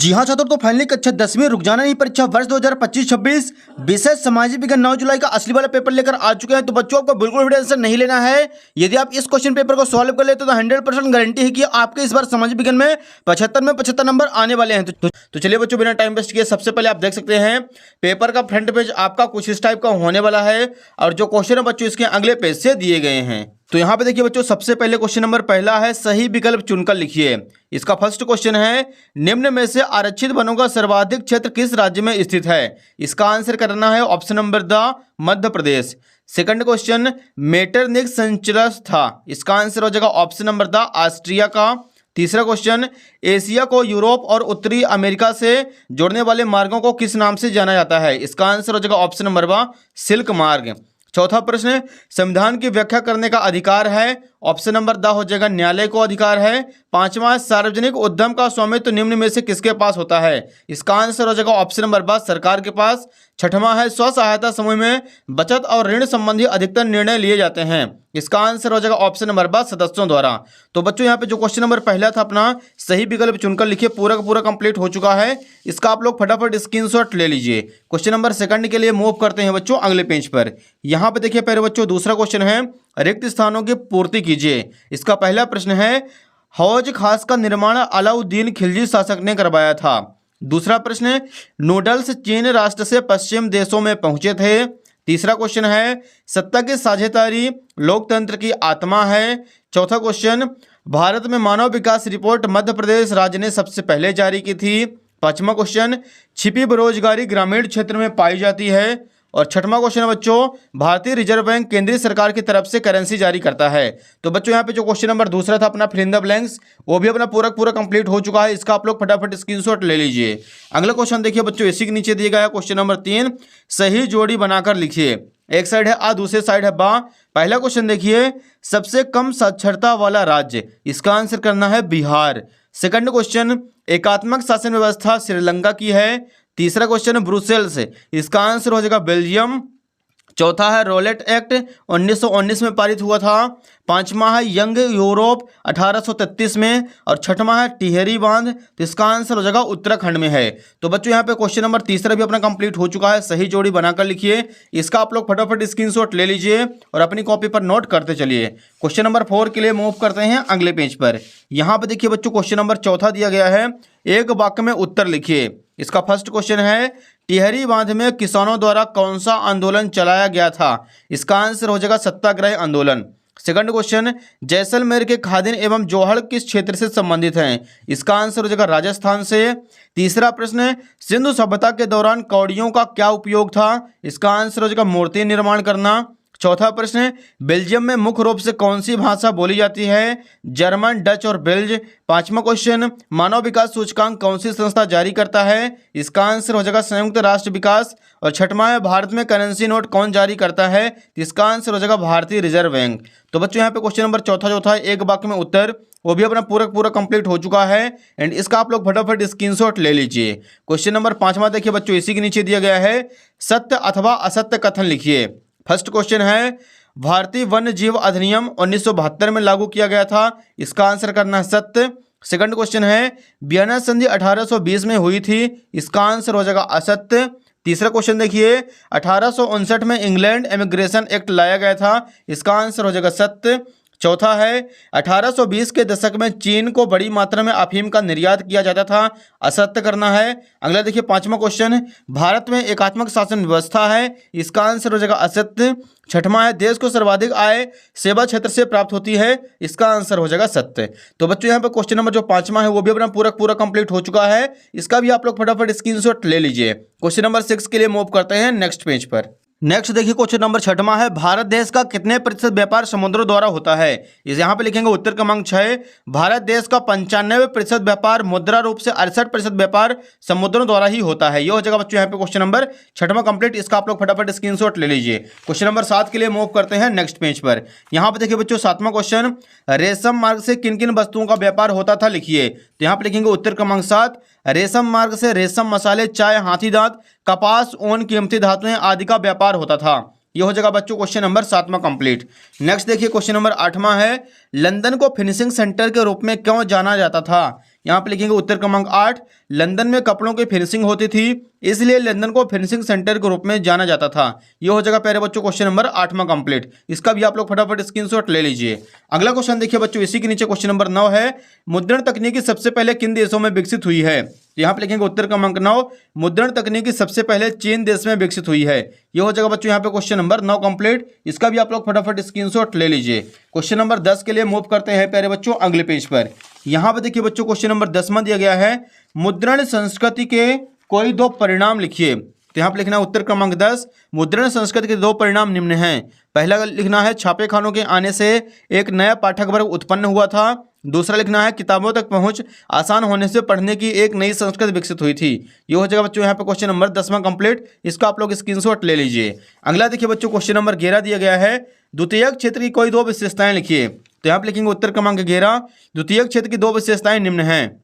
जी हाँ छात्रों, तो फाइनली कक्षा 10वीं रुकजाना नहीं परीक्षा वर्ष 2025-26 विषय सामाजिक विज्ञान 9 जुलाई का असली वाला पेपर लेकर आ चुके हैं। तो बच्चों आपको बिल्कुल भी टेंशन नहीं लेना है। यदि आप इस क्वेश्चन पेपर को सॉल्व कर लेते तो 100% गारंटी है कि आपके इस बार सामाजिक विज्ञान में 75 नंबर आने वाले हैं। तो चलिए बच्चों, बिना टाइम वेस्ट किए सबसे पहले आप देख सकते हैं पेपर का फ्रंट पेज आपका कुछ इस टाइप का होने वाला है और जो क्वेश्चन है बच्चों इसके अगले पेज से दिए गए हैं। तो यहाँ पे देखिए बच्चों, सबसे पहले क्वेश्चन नंबर पहला है सही विकल्प चुनकर लिखिए। इसका फर्स्ट क्वेश्चन है निम्न में से आरक्षित वनों का सर्वाधिक क्षेत्र किस राज्य में स्थित है। इसका आंसर करना है option number the Madhya Pradesh. Second question मेटरनिक संचरस था, इसका आंसर हो जाएगा ऑप्शन नंबर द ऑस्ट्रिया का। तीसरा क्वेश्चन एशिया को यूरोप और उत्तरी अमेरिका से जोड़ने वाले मार्गों को किस नाम से जाना जाता है। इसका आंसर हो जाएगा ऑप्शन नंबर व सिल्क मार्ग। चौथा प्रश्न संविधान की व्याख्या करने का अधिकार है, ऑप्शन नंबर द हो जाएगा न्यायालय को अधिकार है। पांचवा सार्वजनिक उद्यम का स्वामित्व निम्न में से किसके पास होता है। इसका आंसर हो जाएगा ऑप्शन नंबर ब सरकार के पास। छठवां है स्व सहायता समूह में बचत और ऋण संबंधी अधिकतर निर्णय लिए जाते हैं। इसका आंसर हो जाएगा ऑप्शन नंबर ब सदस्यों द्वारा। तो बच्चों यहाँ पे जो क्वेश्चन नंबर पहला था अपना सही विकल्प चुनकर लिखिए, पूरा का पूरा कंप्लीट हो चुका है। इसका आप लोग फटाफट स्क्रीनशॉट ले लीजिए। क्वेश्चन नंबर सेकंड के लिए मूव करते हैं बच्चों अगले पेज पर। यहाँ पे देखिए पहले बच्चों दूसरा क्वेश्चन है रिक्त स्थानों की पूर्ति कीजिए। इसका पहला प्रश्न है हौज खास का निर्माण अलाउद्दीन खिलजी शासक ने करवाया था। दूसरा प्रश्न नूडल्स चीन राष्ट्र से पश्चिम देशों में पहुंचे थे। तीसरा क्वेश्चन है सत्ता की साझेदारी लोकतंत्र की आत्मा है। चौथा क्वेश्चन भारत में मानव विकास रिपोर्ट मध्य प्रदेश राज्य ने सबसे पहले जारी की थी। पांचवा क्वेश्चन छिपी बेरोजगारी ग्रामीण क्षेत्र में पाई जाती है। और छठवां क्वेश्चन है बच्चों भारतीय रिजर्व बैंक केंद्रीय सरकार की तरफ से करेंसी जारी करता है। तो बच्चों यहाँ पे जो क्वेश्चन नंबर दूसरा था अपना फिल इन द ब्लैंक्स वो भी अपना पूरा कंप्लीट हो चुका है। इसका आप लोग फटाफट स्क्रीनशॉट ले लीजिए। अगला क्वेश्चन देखिए बच्चों, इसी के नीचे दिया गया है क्वेश्चन नंबर 3 सही जोड़ी बनाकर लिखिए। एक साइड है आ, दूसरे साइड है बा। पहला क्वेश्चन देखिए सबसे कम साक्षरता वाला राज्य, इसका आंसर करना है बिहार। सेकंड क्वेश्चन एकात्मक शासन व्यवस्था श्रीलंका की है। तीसरा क्वेश्चन ब्रुसेल्स, इसका आंसर हो जाएगा बेल्जियम। चौथा है रोलेट एक्ट 1919 में पारित हुआ था। पांचवा है यंग यूरोप 1833 में। और छठवां है टिहरी बांध, तो इसका आंसर हो जाएगा उत्तराखंड में है। तो बच्चों यहाँ पे क्वेश्चन नंबर तीसरा भी अपना कंप्लीट हो चुका है। सही जोड़ी बनाकर लिखिए। इसका आप लोग फटाफट स्क्रीनशॉट ले लीजिए और अपनी कॉपी पर नोट करते चलिए। क्वेश्चन नंबर 4 के लिए मूव करते हैं अगले पेज पर। यहाँ पे देखिए बच्चों क्वेश्चन नंबर चौथा दिया गया है एक वाक्य में उत्तर लिखिए। इसका फर्स्ट क्वेश्चन है टिहरी बांध में किसानों द्वारा कौन सा आंदोलन चलाया गया था। इसका आंसर हो जाएगा सत्याग्रह आंदोलन। सेकंड क्वेश्चन जैसलमेर के खादिन एवं जोहड़ किस क्षेत्र से संबंधित हैं। इसका आंसर हो जाएगा राजस्थान से। तीसरा प्रश्न सिंधु सभ्यता के दौरान कौड़ियों का क्या उपयोग था। इसका आंसर हो जाएगा मूर्ति निर्माण करना। चौथा प्रश्न बेल्जियम में मुख्य रूप से कौन सी भाषा बोली जाती है। जर्मन, डच और बेल्ज। पांचवा क्वेश्चन मानव विकास सूचकांक कौन सी संस्था जारी करता है। इसका आंसर हो जाएगा संयुक्त राष्ट्र विकास। और छठवां है भारत में करेंसी नोट कौन जारी करता है। इसका आंसर हो जाएगा भारतीय रिजर्व बैंक। तो बच्चों यहाँ पे क्वेश्चन नंबर चौथा जो था एक वाक्य में उत्तर वो भी अपना पूरा कंप्लीट हो चुका है। एंड इसका आप लोग फटाफट स्क्रीनशॉट ले लीजिए। क्वेश्चन नंबर 5वां देखिए बच्चों, इसी के नीचे दिया गया है सत्य अथवा असत्य कथन लिखिए। फर्स्ट क्वेश्चन है भारतीय वन्य जीव अधिनियम 1972 में लागू किया गया था। इसका आंसर करना है सत्य। सेकंड क्वेश्चन है वियना संधि 1820 में हुई थी। इसका आंसर हो जाएगा असत्य। तीसरा क्वेश्चन देखिए 1859 में इंग्लैंड इमिग्रेशन एक्ट लाया गया था। इसका आंसर हो जाएगा सत्य। चौथा है 1820 के दशक में चीन को बड़ी मात्रा में अफीम का निर्यात किया जाता था। असत्य करना है। अगला देखिए 5वां क्वेश्चन भारत में एकात्मक शासन व्यवस्था है। इसका आंसर हो जाएगा असत्य। छठवां है देश को सर्वाधिक आय सेवा क्षेत्र से प्राप्त होती है। इसका आंसर हो जाएगा सत्य। तो बच्चों यहाँ पे क्वेश्चन नंबर जो 5वां है वो भी अपना पूरा कंप्लीट हो चुका है। इसका भी आप लोग फटाफट स्क्रीनशॉट ले लीजिए। क्वेश्चन नंबर 6 के लिए मूव करते हैं नेक्स्ट पेज पर। नेक्स्ट देखिए क्वेश्चन नंबर 6वां है भारत देश का कितने प्रतिशत व्यापार समुद्रों द्वारा होता है। इस यहाँ पे लिखेंगे उत्तर क्रमांक 6 भारत देश का 95% व्यापार मुद्रा रूप से 68% व्यापार समुद्रों द्वारा ही होता है। ये हो जाएगा बच्चों यहाँ पे क्वेश्चन नंबर 6वां कंप्लीट। इसका आप लोग फटाफट स्क्रीनशॉट ले लीजिए। क्वेश्चन नंबर 7 के लिए मूव करते हैं नेक्स्ट पेज पर। यहाँ पे देखिए बच्चों 7वां क्वेश्चन रेशम मार्ग से किन किन वस्तुओं का व्यापार होता था लिखिए। तो यहाँ पे लिखेंगे उत्तर क्रमांक 7 रेशम मार्ग से रेशम मसाले, चाय, हाथी दांत, कपास, ऊन, कीमती धातुएं आदि का व्यापार होता था। ये हो जाएगा बच्चों क्वेश्चन नंबर 7वां कंप्लीट। नेक्स्ट देखिए क्वेश्चन नंबर 8वां है लंदन को फिनिशिंग सेंटर के रूप में क्यों जाना जाता था। यहाँ पे लिखेंगे उत्तर क्रमांक 8, लंदन में कपड़ों की फिनिशिंग होती थी, इसलिए लंदन को फिनिशिंग सेंटर के रूप में जाना जाता था। ये हो जाएगा प्यारे बच्चों क्वेश्चन नंबर 8वां कंप्लीट। इसका भी आप लोग फटाफट स्क्रीनशॉट ले लीजिए। अगला क्वेश्चन देखिए बच्चों, इसी के नीचे क्वेश्चन नंबर 9 है, मुद्रण तकनीकी सबसे पहले किन देशों में विकसित हुई है? यहाँ पे लिखेंगे उत्तर क्रमांक 9, मुद्रण तकनीकी सबसे पहले चीन देश में विकसित हुई है। ये हो जाएगा बच्चों यहाँ पे क्वेश्चन नंबर 9 कंप्लीट। इसका भी आप लोग फटाफट स्क्रीनशॉट ले लीजिए। क्वेश्चन नंबर 10 के लिए मूव करते हैं प्यारे बच्चों अगले पेज पर। यहाँ पे देखिए बच्चों क्वेश्चन नंबर 10वां दिया गया है, मुद्रण संस्कृति के कोई 2 परिणाम लिखिए। तो यहाँ पे लिखना है उत्तर क्रमांक 10, मुद्रण संस्कृति के 2 परिणाम निम्न हैं। पहला लिखना है छापे खानों के आने से एक नया पाठक वर्ग उत्पन्न हुआ था। दूसरा लिखना है किताबों तक पहुंच आसान होने से पढ़ने की एक नई संस्कृति विकसित हुई थी। ये हो जाएगा बच्चों यहाँ पे क्वेश्चन नंबर 10वां कंप्लीट। इसका आप लोग स्क्रीनशॉट ले लीजिए। अगला देखिए बच्चों क्वेश्चन नंबर 11 दिया गया है, द्वितीयक क्षेत्र की कोई 2 विशेषताएं लिखिए। तो यहाँ पे लिखेंगे उत्तर क्रमांक 11, द्वितीयक क्षेत्र की 2 विशेषताएं निम्न हैं।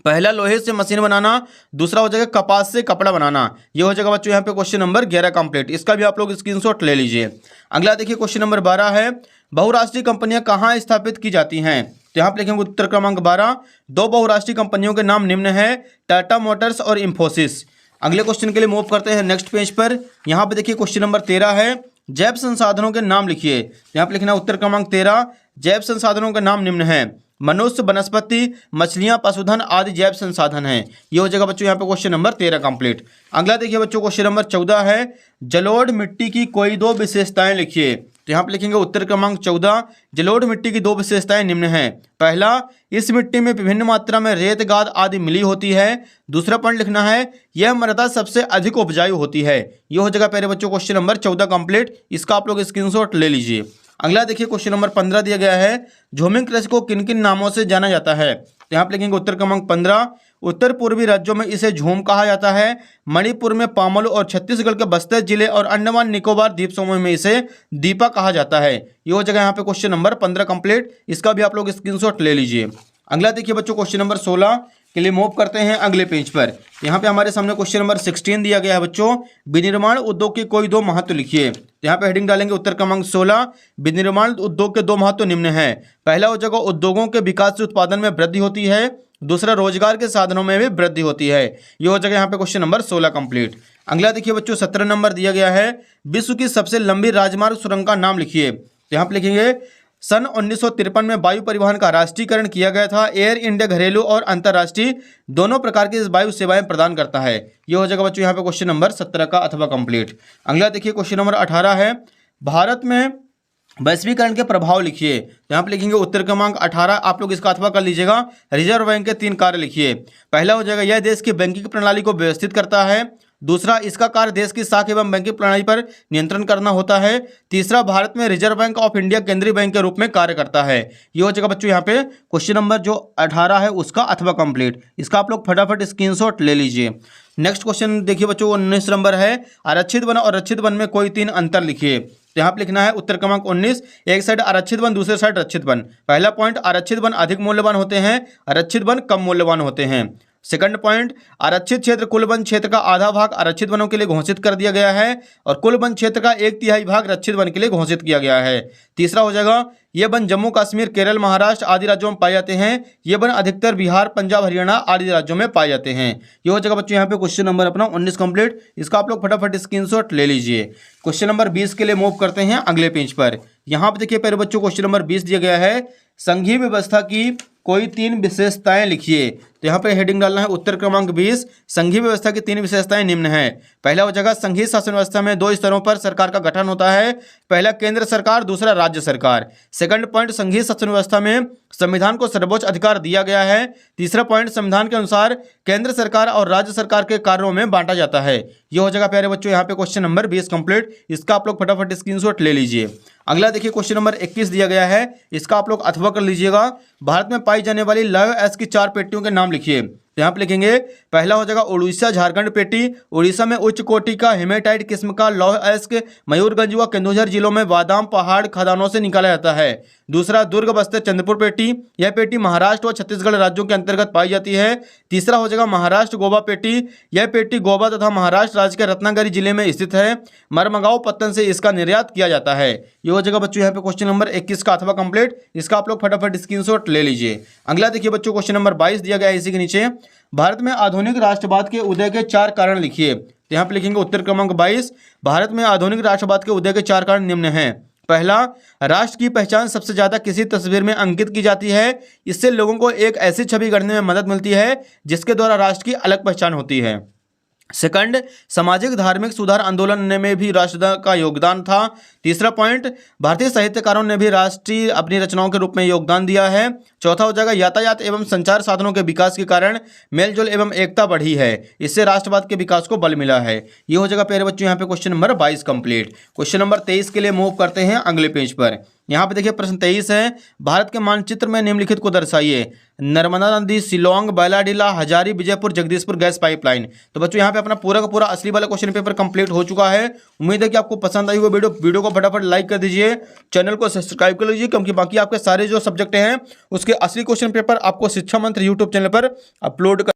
पहला लोहे से मशीन बनाना, दूसरा हो जाएगा कपास से कपड़ा बनाना। ये हो जाएगा बच्चों यहाँ पे क्वेश्चन नंबर 11 कंप्लीट। इसका भी आप लोग स्क्रीनशॉट ले लीजिए। अगला देखिए क्वेश्चन नंबर 12 है, बहुराष्ट्रीय कंपनियां कहाँ स्थापित की जाती हैं? तो यहाँ पे लिखेंगे उत्तर क्रमांक 12, 2 बहुराष्ट्रीय कंपनियों के नाम निम्न है, टाटा मोटर्स और इंफोसिस। अगले क्वेश्चन के लिए मूव करते हैं नेक्स्ट पेज पर। यहाँ पे देखिए क्वेश्चन नंबर 13 है, जैव संसाधनों के नाम लिखिए। यहाँ पे लिखना उत्तर क्रमांक 13, जैव संसाधनों के नाम निम्न है, मनुष्य, वनस्पति, मछलियां, पशुधन आदि जैव संसाधन हैं। ये हो जाएगा बच्चों यहाँ पे क्वेश्चन नंबर 13 कंप्लीट। अगला देखिए बच्चों क्वेश्चन नंबर 14 है, जलोढ़ मिट्टी की कोई 2 विशेषताएं लिखिए। तो यहाँ पे लिखेंगे उत्तर क्रमांक 14, जलोढ़ मिट्टी की 2 विशेषताएं निम्न हैं। पहला, इस मिट्टी में विभिन्न मात्रा में रेत, गाद आदि मिली होती है। दूसरा पॉइंट लिखना है, यह मृदा सबसे अधिक उपजाऊ होती है। ये हो जाएगा प्यारे बच्चों क्वेश्चन नंबर 14 कंप्लीट। इसका आप लोग स्क्रीनशॉट ले लीजिए। अगला देखिए क्वेश्चन नंबर 15 दिया गया है, झूमिंग कृषि को किन किन नामों से जाना जाता है? तो यहाँ पे लिखेंगे उत्तर क्रमांक 15, उत्तर पूर्वी राज्यों में इसे झूम कहा जाता है, मणिपुर में पामलू और छत्तीसगढ़ के बस्तर जिले और अंडमान निकोबार द्वीप समूह में इसे दीपा कहा जाता है। ये हो जाएगा यहाँ पे क्वेश्चन नंबर 15 कंप्लीट। इसका भी आप लोग स्क्रीनशॉट ले लीजिए। अगला देखिए बच्चों क्वेश्चन नंबर 16 के लिए मूव करते हैं अगले पेज पर। यहाँ पे हमारे सामने क्वेश्चन नंबर 16 दिया गया है बच्चों, विनिर्माण उद्योग के कोई 2 महत्व लिखिए। यहाँ पे हेडिंग डालेंगे उत्तर क्रमांक 16, विनिर्माण उद्योग के 2 महत्व निम्न हैं। पहला हो जाएगा उद्योगों के विकास से उत्पादन में वृद्धि होती है, दूसरा रोजगार के साधनों में भी वृद्धि होती है। ये हो जाएगा यहाँ पे क्वेश्चन नंबर 16 कंप्लीट। अगला देखिए बच्चों 17 नंबर दिया गया है, विश्व की सबसे लंबी राजमार्ग सुरंग का नाम लिखिए। तो यहाँ पे लिखेंगे सन 1953 में वायु परिवहन का राष्ट्रीयकरण किया गया था। एयर इंडिया घरेलू और अंतर्राष्ट्रीय दोनों प्रकार की वायु सेवाएं प्रदान करता है। ये हो जाएगा बच्चों यहाँ पे क्वेश्चन नंबर 17 का अथवा कंप्लीट। अगला देखिए क्वेश्चन नंबर 18 है, भारत में वैश्वीकरण के प्रभाव लिखिए। तो यहाँ पे लिखेंगे उत्तर क्रमांक 18, आप लोग इसका अथवा कर लीजिएगा। रिजर्व बैंक के 3 कार्य लिखिए। पहला हो जाएगा, यह देश की बैंकिंग प्रणाली को व्यवस्थित करता है। दूसरा, इसका कार्य देश की साख एवं बैंकिंग प्रणाली पर नियंत्रण करना होता है। तीसरा, भारत में रिजर्व बैंक ऑफ इंडिया केंद्रीय बैंक के रूप में कार्य करता है। ये हो जाएगा बच्चों यहाँ पे क्वेश्चन नंबर जो 18 है उसका अथवा कंप्लीट। इसका आप लोग फटाफट स्क्रीनशॉट ले लीजिए। नेक्स्ट क्वेश्चन देखिए बच्चों 19 नंबर है, आरक्षित वन और रक्षित वन में कोई 3 अंतर लिखिए। तो यहाँ पे लिखना है उत्तर क्रमांक 19, एक साइड आरक्षित वन, दूसरे साइड रक्षित वन। पहला पॉइंट, आरक्षित वन अधिक मूल्यवान होते हैं, आरक्षित वन कम मूल्यवान होते हैं। सेकंड पॉइंट, आरक्षित क्षेत्र कुल वन क्षेत्र का आधा भाग आरक्षित वनों के लिए घोषित कर दिया गया है और कुल वन क्षेत्र का 1/3 भाग रक्षित वन के लिए घोषित किया गया है। तीसरा हो जाएगा, ये वन जम्मू कश्मीर, केरल, महाराष्ट्र आदि राज्यों में पाए जाते हैं। ये वन अधिकतर बिहार, पंजाब, हरियाणा आदि राज्यों में पाए जाते हैं। ये हो जाएगा बच्चों यहाँ पे क्वेश्चन नंबर अपना 19 कंप्लीट। इसका आप लोग फटाफट स्क्रीनशॉट ले लीजिए। क्वेश्चन नंबर 20 के लिए मूव करते हैं अगले पेज पर। यहाँ पे देखिए पहले बच्चों क्वेश्चन नंबर 20 दिया गया है, संघीय व्यवस्था की कोई 3 विशेषताएं लिखिए। तो यहाँ पे हेडिंग डालना है उत्तर क्रमांक 20, संघीय व्यवस्था की 3 विशेषताएं निम्न हैं। पहला हो जाएगा, संघीय शासन व्यवस्था में 2 स्तरों पर सरकार का गठन होता है। पहला केंद्र सरकार, दूसरा राज्य सरकार। सेकंड पॉइंट, संघीय शासन व्यवस्था में संविधान को सर्वोच्च अधिकार दिया गया है। तीसरा पॉइंट, संविधान के अनुसार केंद्र सरकार और राज्य सरकार के कार्यों में बांटा जाता है। ये हो जाएगा प्यारे बच्चों यहाँ पे क्वेश्चन नंबर 20 कंप्लीट। इसका आप लोग फटाफट स्क्रीनशॉट ले लीजिए। अगला देखिए क्वेश्चन नंबर 21 दिया गया है, इसका आप लोग अथवा कर लीजिएगा। भारत में पाई जाने वाली लौह अयस्क की 4 पेटियों के नाम लिखिए। तो यहाँ पे लिखेंगे पहला हो जाएगा उड़ीसा झारखंड पेटी। उड़ीसा में उच्च कोटि का हेमेटाइट किस्म का लौह अयस्क मयूरगंज व केंदुझर जिलों में बादाम पहाड़ खदानों से निकाला जाता है। दूसरा दुर्ग बस्तर चंद्रपुर पेटी। यह पेटी महाराष्ट्र व छत्तीसगढ़ राज्यों के अंतर्गत पाई जाती है। तीसरा हो जाएगा महाराष्ट्र गोवा पेटी। यह पेटी गोवा तथा महाराष्ट्र राज्य के रत्नागिरी जिले में स्थित है। मरमगांव पत्तन से इसका निर्यात किया जाता है। ये हो जाएगा बच्चों यहाँ पे क्वेश्चन नंबर 21 का अथवा कंप्लीट। इसका आप लोग फटाफट स्क्रीनशॉट ले लीजिए। अगला देखिए बच्चों, क्वेश्चन नंबर 22 दिया गया है इसी के नीचे, भारत में आधुनिक राष्ट्रवाद के उदय के 4 कारण लिखिए। तो यहाँ पे लिखेंगे उत्तर क्रमांक 22, भारत में आधुनिक राष्ट्रवाद के उदय के 4 कारण निम्न हैं। पहला, राष्ट्र की पहचान सबसे ज्यादा किसी तस्वीर में अंकित की जाती है। इससे लोगों को एक ऐसी छवि गढ़ने में मदद मिलती है जिसके द्वारा राष्ट्र की अलग पहचान होती है। सेकंड, सामाजिक धार्मिक सुधार आंदोलन में भी राष्ट्र का योगदान था। तीसरा पॉइंट, भारतीय साहित्यकारों ने भी राष्ट्रीय अपनी रचनाओं के रूप में योगदान दिया है। चौथा हो जाएगा यातायात एवं संचार साधनों के विकास के कारण मेलजोल एवं एकता बढ़ी है। इससे राष्ट्रवाद के विकास को बल मिला है। ये हो जाएगा प्यारे बच्चों यहाँ पे question number 22 complete. Question number 23 के लिए मूव करते हैं अगले पेज पर। यहाँ पे देखिए प्रश्न 23 है, भारत के मानचित्र में निम्नलिखित को दर्शाइए। नर्मदा नदी, शिलोंग, बैलाडीला, हजारी, विजयपुर, जगदीशपुर गैस पाइपलाइन। तो बच्चों यहाँ पे अपना पूरा का पूरा असली वाला क्वेश्चन पेपर कंप्लीट हो चुका है। उम्मीद है कि आपको पसंद आई हुई वीडियो को फटाफट लाइक कर दीजिए, चैनल को सब्सक्राइब कर लीजिए, क्योंकि बाकी आपके सारे जो सब्जेक्ट हैं उसके असली क्वेश्चन पेपर आपको शिक्षा मंत्र यूट्यूब चैनल पर अपलोड